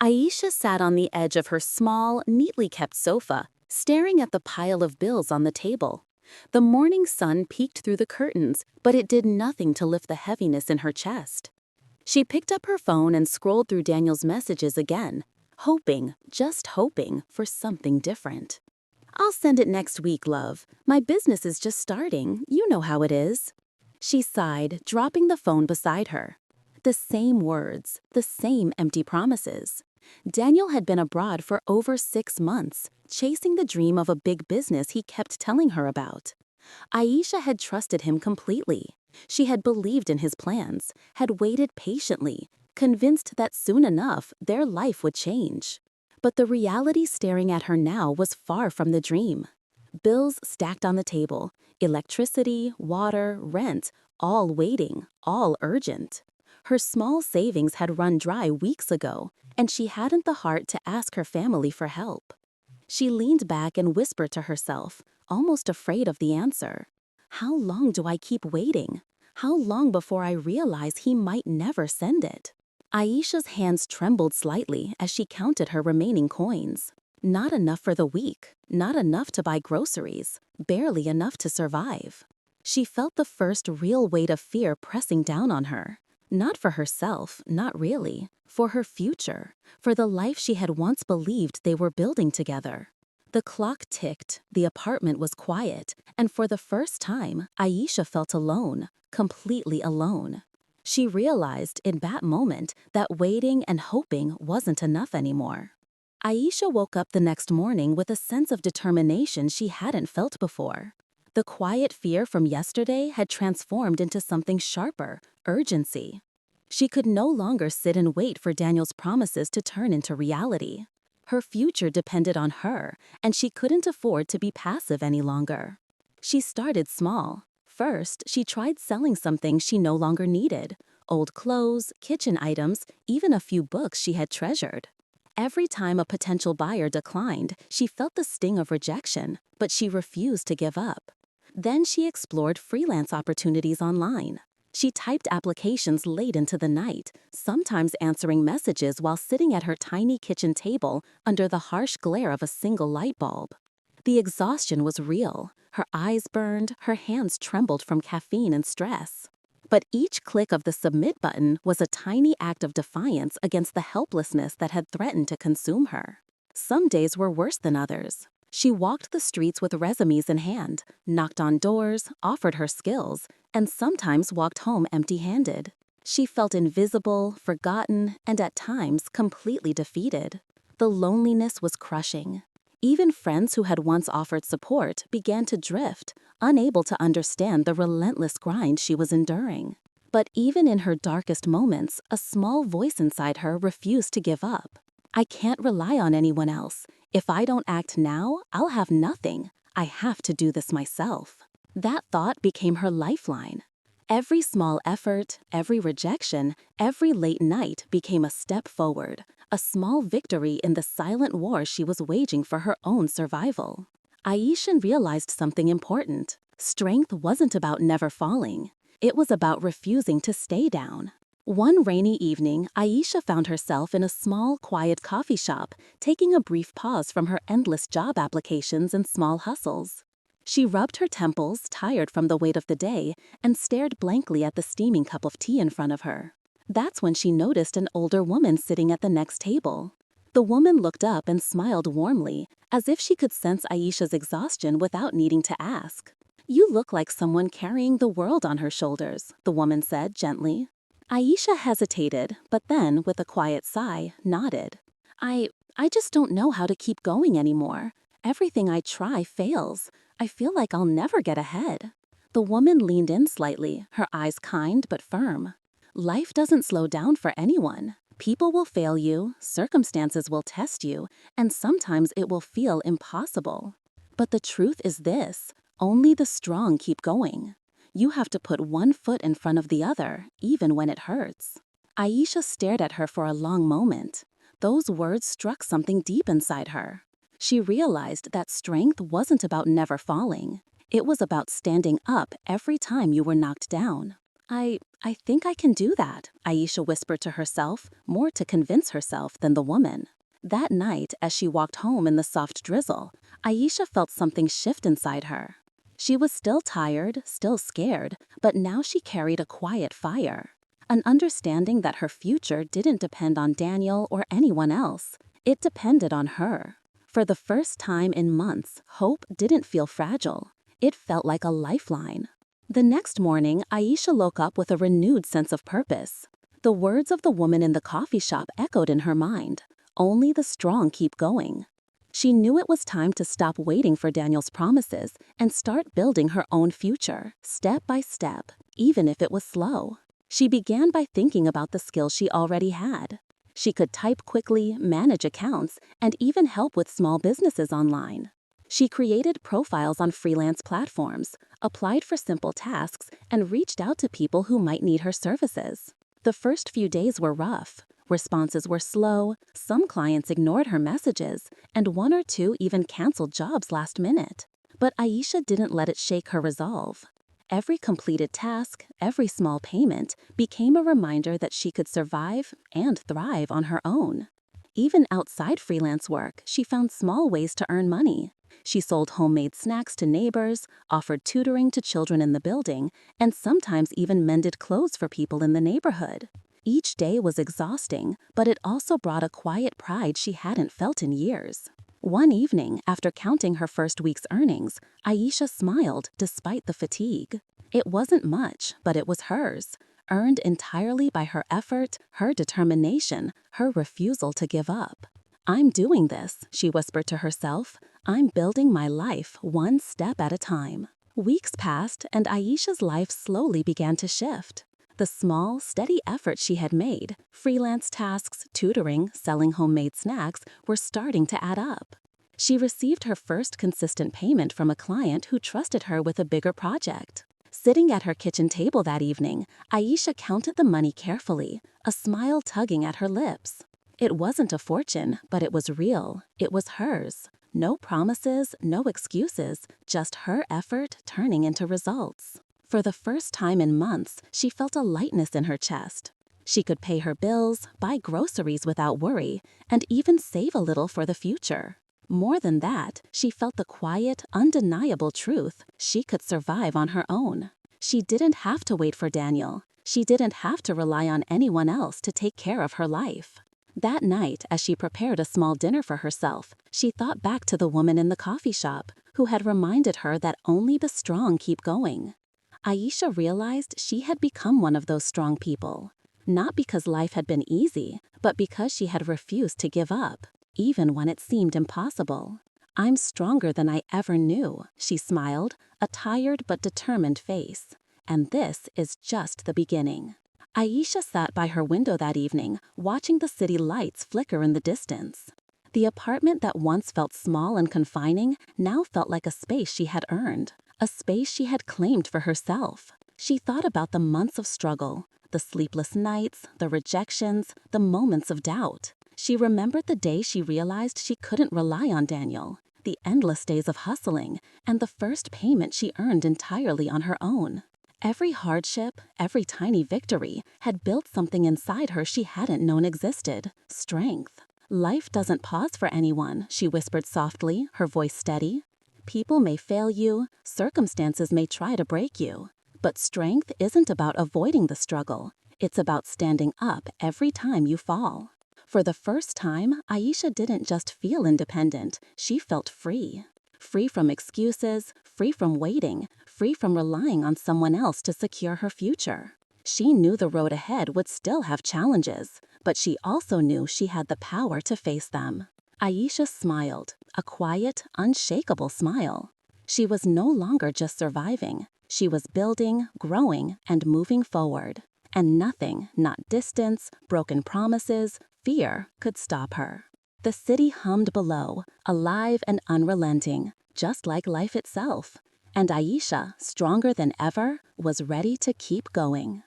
Aisha sat on the edge of her small, neatly kept sofa, staring at the pile of bills on the table. The morning sun peeked through the curtains, but it did nothing to lift the heaviness in her chest. She picked up her phone and scrolled through Daniel's messages again, hoping, just hoping, for something different. "I'll send it next week, love. My business is just starting. You know how it is." She sighed, dropping the phone beside her. The same words, the same empty promises. Daniel had been abroad for over 6 months, chasing the dream of a big business he kept telling her about. Aisha had trusted him completely. She had believed in his plans, had waited patiently, convinced that soon enough their life would change. But the reality staring at her now was far from the dream. Bills stacked on the table, electricity, water, rent, all waiting, all urgent. Her small savings had run dry weeks ago, and she hadn't the heart to ask her family for help. She leaned back and whispered to herself, almost afraid of the answer. How long do I keep waiting? How long before I realize he might never send it? Aisha's hands trembled slightly as she counted her remaining coins. Not enough for the week, not enough to buy groceries, barely enough to survive. She felt the first real weight of fear pressing down on her. Not for herself, not really. For her future, for the life she had once believed they were building together. The clock ticked, the apartment was quiet, and for the first time, Aisha felt alone, completely alone. She realized in that moment that waiting and hoping wasn't enough anymore. Aisha woke up the next morning with a sense of determination she hadn't felt before. The quiet fear from yesterday had transformed into something sharper, urgency. She could no longer sit and wait for Daniel's promises to turn into reality. Her future depended on her, and she couldn't afford to be passive any longer. She started small. First, she tried selling something she no longer needed: old clothes, kitchen items, even a few books she had treasured. Every time a potential buyer declined, she felt the sting of rejection, but she refused to give up. Then she explored freelance opportunities online. She typed applications late into the night, sometimes answering messages while sitting at her tiny kitchen table under the harsh glare of a single light bulb. The exhaustion was real. Her eyes burned, her hands trembled from caffeine and stress. But each click of the submit button was a tiny act of defiance against the helplessness that had threatened to consume her. Some days were worse than others. She walked the streets with resumes in hand, knocked on doors, offered her skills, and sometimes walked home empty-handed. She felt invisible, forgotten, and at times completely defeated. The loneliness was crushing. Even friends who had once offered support began to drift, unable to understand the relentless grind she was enduring. But even in her darkest moments, a small voice inside her refused to give up. "I can't rely on anyone else. If I don't act now, I'll have nothing. I have to do this myself." That thought became her lifeline. Every small effort, every rejection, every late night became a step forward, a small victory in the silent war she was waging for her own survival. Aisha realized something important. Strength wasn't about never falling. It was about refusing to stay down. One rainy evening, Aisha found herself in a small, quiet coffee shop, taking a brief pause from her endless job applications and small hustles. She rubbed her temples, tired from the weight of the day, and stared blankly at the steaming cup of tea in front of her. That's when she noticed an older woman sitting at the next table. The woman looked up and smiled warmly, as if she could sense Aisha's exhaustion without needing to ask. "You look like someone carrying the world on her shoulders," the woman said gently. Aisha hesitated, but then, with a quiet sigh, nodded. I just don't know how to keep going anymore. Everything I try fails. I feel like I'll never get ahead." The woman leaned in slightly, her eyes kind but firm. Life doesn't slow down for anyone. People will fail you, circumstances will test you, and sometimes it will feel impossible. But the truth is this: only the strong keep going. You have to put one foot in front of the other, even when it hurts. Aisha stared at her for a long moment. Those words struck something deep inside her. She realized that strength wasn't about never falling. It was about standing up every time you were knocked down. I think I can do that, Aisha whispered to herself, more to convince herself than the woman. That night, as she walked home in the soft drizzle, Aisha felt something shift inside her. She was still tired, still scared, but now she carried a quiet fire. An understanding that her future didn't depend on Daniel or anyone else. It depended on her. For the first time in months, hope didn't feel fragile. It felt like a lifeline. The next morning, Aisha woke up with a renewed sense of purpose. The words of the woman in the coffee shop echoed in her mind. Only the strong keep going. She knew it was time to stop waiting for Daniel's promises and start building her own future, step by step, even if it was slow. She began by thinking about the skills she already had. She could type quickly, manage accounts, and even help with small businesses online. She created profiles on freelance platforms, applied for simple tasks, and reached out to people who might need her services. The first few days were rough. Responses were slow, some clients ignored her messages, and one or two even canceled jobs last minute. But Aisha didn't let it shake her resolve. Every completed task, every small payment, became a reminder that she could survive and thrive on her own. Even outside freelance work, she found small ways to earn money. She sold homemade snacks to neighbors, offered tutoring to children in the building, and sometimes even mended clothes for people in the neighborhood. Each day was exhausting, but it also brought a quiet pride she hadn't felt in years. One evening, after counting her first week's earnings, Aisha smiled despite the fatigue. It wasn't much, but it was hers, earned entirely by her effort, her determination, her refusal to give up. "I'm doing this," she whispered to herself. "I'm building my life one step at a time." Weeks passed, and Aisha's life slowly began to shift. The small, steady efforts she had made, freelance tasks, tutoring, selling homemade snacks, were starting to add up. She received her first consistent payment from a client who trusted her with a bigger project. Sitting at her kitchen table that evening, Aisha counted the money carefully, a smile tugging at her lips. It wasn't a fortune, but it was real. It was hers. No promises, no excuses, just her effort turning into results. For the first time in months, she felt a lightness in her chest. She could pay her bills, buy groceries without worry, and even save a little for the future. More than that, she felt the quiet, undeniable truth: she could survive on her own. She didn't have to wait for Daniel. She didn't have to rely on anyone else to take care of her life. That night, as she prepared a small dinner for herself, she thought back to the woman in the coffee shop who had reminded her that only the strong keep going. Aisha realized she had become one of those strong people, not because life had been easy, but because she had refused to give up, even when it seemed impossible. "I'm stronger than I ever knew," she smiled, a tired but determined face. "And this is just the beginning." Aisha sat by her window that evening, watching the city lights flicker in the distance. The apartment that once felt small and confining now felt like a space she had earned, a space she had claimed for herself. She thought about the months of struggle, the sleepless nights, the rejections, the moments of doubt. She remembered the day she realized she couldn't rely on Daniel, the endless days of hustling, and the first payment she earned entirely on her own. Every hardship, every tiny victory, had built something inside her she hadn't known existed: strength. "Life doesn't pause for anyone," she whispered softly, her voice steady. "People may fail you, circumstances may try to break you, but strength isn't about avoiding the struggle. It's about standing up every time you fall." For the first time, Aisha didn't just feel independent, she felt free. Free from excuses, free from waiting, free from relying on someone else to secure her future. She knew the road ahead would still have challenges, but she also knew she had the power to face them. Aisha smiled, a quiet, unshakable smile. She was no longer just surviving. She was building, growing, and moving forward. And nothing, not distance, broken promises, fear, could stop her. The city hummed below, alive and unrelenting, just like life itself. And Aisha, stronger than ever, was ready to keep going.